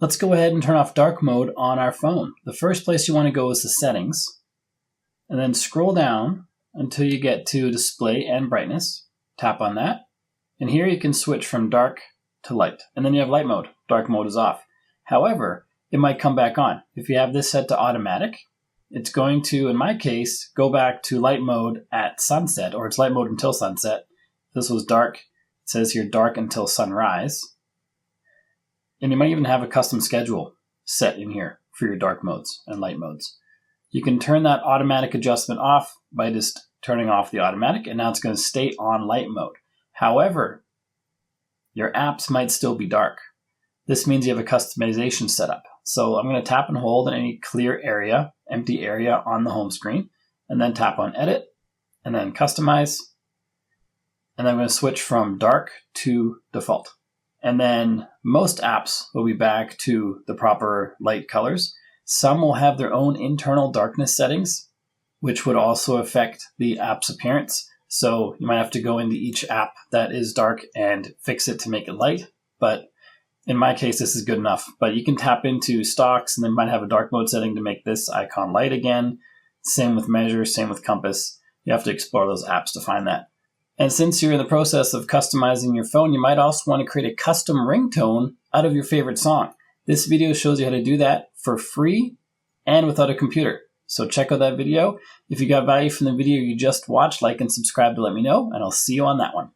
Let's go ahead and turn off dark mode on our phone. The first place you want to go is the settings, and then scroll down until you get to display and brightness. Tap on that, and here you can switch from dark to light, and then you have light mode. Dark mode is off. However, it might come back on. If you have this set to automatic, it's going to, in my case, go back to light mode at sunset, or it's light mode until sunset. This was dark. It says here dark until sunrise. And you might even have a custom schedule set in here for your dark modes and light modes. You can turn that automatic adjustment off by just turning off the automatic, and now it's going to stay on light mode. However, your apps might still be dark. This means you have a customization set up. So I'm going to tap and hold in any clear area, empty area on the home screen, and then tap on edit, and then customize. And then I'm going to switch from dark to default. And then most apps will be back to the proper light colors. Some will have their own internal darkness settings, which would also affect the app's appearance. So you might have to go into each app that is dark and fix it to make it light. But in my case, this is good enough. But you can tap into stocks and then might have a dark mode setting to make this icon light again. Same with measure, same with compass. You have to explore those apps to find that. And since you're in the process of customizing your phone, you might also want to create a custom ringtone out of your favorite song. This video shows you how to do that for free and without a computer. So check out that video. If you got value from the video you just watched, like and subscribe to let me know, and I'll see you on that one.